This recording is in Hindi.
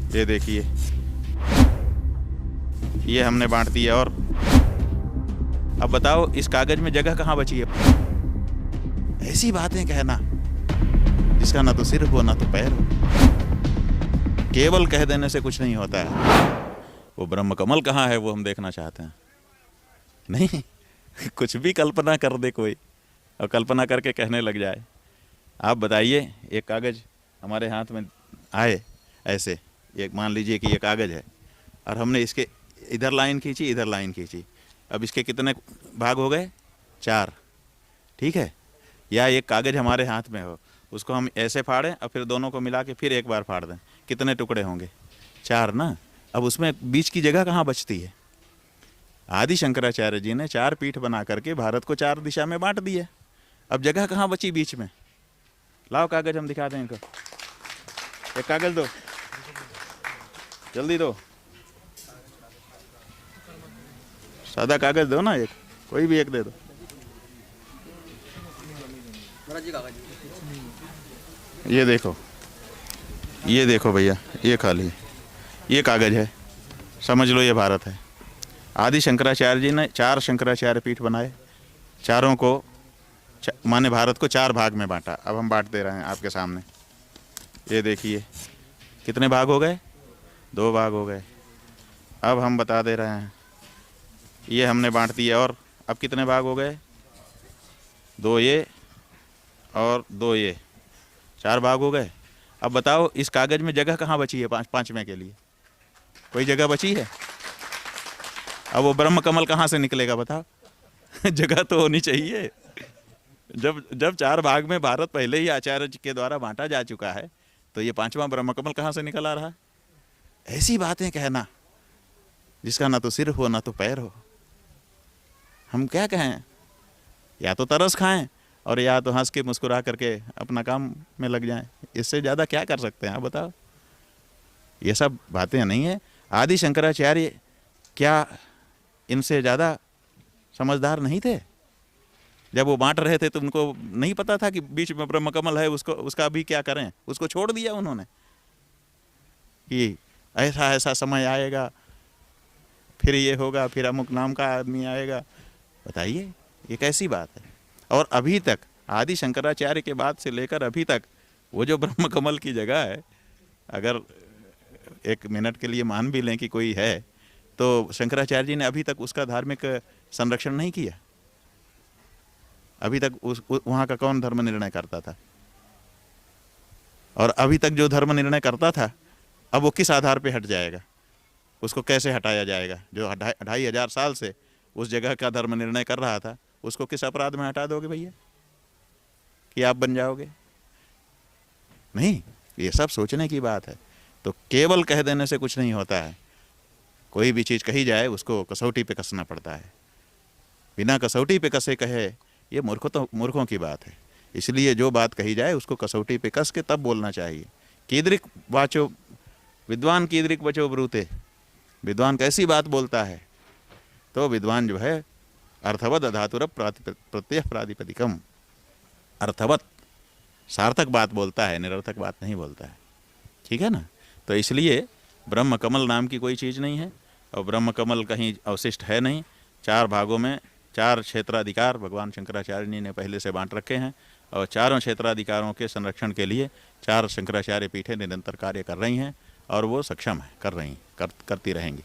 ये देखिए, ये हमने बांट दिया। और अब बताओ इस कागज में जगह कहाँ बची है? ऐसी बातें कहना जिसका ना तो सिर हो ना तो पैर हो। केवल कह देने से कुछ नहीं होता है। वो ब्रह्म कमल कहाँ है वो हम देखना चाहते हैं। नहीं, कुछ भी कल्पना कर दे कोई और कल्पना करके कहने लग जाए। आप बताइए, एक कागज हमारे हाथ में आए ऐसे, एक मान लीजिए कि ये कागज है और हमने इसके इधर लाइन खींची, इधर लाइन खींची। अब इसके कितने भाग हो गए? 4। ठीक है। या एक कागज हमारे हाथ में हो, उसको हम ऐसे फाड़ें और फिर दोनों को मिला के फिर एक बार फाड़ दें, कितने टुकड़े होंगे? 4 ना। अब उसमें बीच की जगह कहाँ बचती है? आदि शंकराचार्य जी ने 4 पीठ बना करके भारत को 4 दिशा में बांट दिया। अब जगह कहाँ बची बीच में? लाओ कागज हम दिखा दें इनको। एक कागज दो, जल्दी दो। सादा कागज दो ना, एक कोई भी एक दे दो। ये देखो, ये देखो भैया, ये खाली ये कागज है, समझ लो ये भारत है। आदि शंकराचार्य जी ने 4 शंकराचार्य पीठ बनाए, चारों को माने भारत को 4 भाग में बांटा। अब हम बांट दे रहे हैं आपके सामने। ये देखिए कितने भाग हो गए? 2 भाग हो गए। अब हम बता दे रहे हैं, ये हमने बांट दिया। और अब कितने भाग हो गए? 2 ये और 2 ये, 4 भाग हो गए। अब बताओ इस कागज में जगह कहाँ बची है? पांचवें के लिए कोई जगह बची है? अब वो ब्रह्म कमल कहाँ से निकलेगा बताओ? जगह तो होनी चाहिए। जब 4 भाग में भारत पहले ही आचार्य जी के द्वारा बांटा जा चुका है, तो ये 5वां ब्रह्म कमल कहाँ से निकल आ रहा है? ऐसी बातें कहना जिसका ना तो सिर हो ना तो पैर हो। हम क्या कहें? या तो तरस खाएं और या तो हंस के मुस्कुरा करके अपना काम में लग जाएं। इससे ज़्यादा क्या कर सकते हैं आप बताओ? ये सब बातें नहीं है। आदि शंकराचार्य क्या इनसे ज़्यादा समझदार नहीं थे? जब वो बांट रहे थे तो उनको नहीं पता था कि बीच में ब्रह्म कमल है, उसका भी क्या करें? उसको छोड़ दिया उन्होंने कि ऐसा ऐसा समय आएगा, फिर ये होगा, फिर अमुक नाम का आदमी आएगा। बताइए ये कैसी बात है? और अभी तक आदि शंकराचार्य के बाद से लेकर अभी तक वो जो ब्रह्म कमल की जगह है, अगर 1 मिनट के लिए मान भी लें कि कोई है, तो शंकराचार्य जी ने अभी तक उसका धार्मिक संरक्षण नहीं किया। अभी तक वहाँ का कौन धर्म निर्णय करता था? और अभी तक जो धर्म निर्णय करता था, अब वो किस आधार पे हट जाएगा? उसको कैसे हटाया जाएगा? जो 2500 साल से उस जगह का धर्म निर्णय कर रहा था, उसको किस अपराध में हटा दोगे भैया कि आप बन जाओगे? नहीं, ये सब सोचने की बात है। तो केवल कह देने से कुछ नहीं होता है। कोई भी चीज़ कही जाए उसको कसौटी पे कसना पड़ता है। बिना कसौटी पे कसे कहे, ये मूर्खों की बात है। इसलिए जो बात कही जाए उसको कसौटी पे कस के तब बोलना चाहिए। कीदृक वाचो विद्वान कीदृक वचो ब्रूते। विद्वान कैसी बात बोलता है? तो विद्वान जो है अर्थवद धातुर प्रत्यय प्रातिपदिकम, अर्थवत सार्थक बात बोलता है, निरर्थक बात नहीं बोलता है। ठीक है ना? तो इसलिए ब्रह्म कमल नाम की कोई चीज़ नहीं है और ब्रह्म कमल कहीं अवशिष्ट है नहीं। 4 भागों में 4 क्षेत्राधिकार भगवान शंकराचार्य जी ने पहले से बांट रखे हैं और चारों क्षेत्राधिकारों के संरक्षण के लिए 4 शंकराचार्य पीठें निरंतर कार्य कर रही हैं और वो सक्षम है, करती रहेंगी।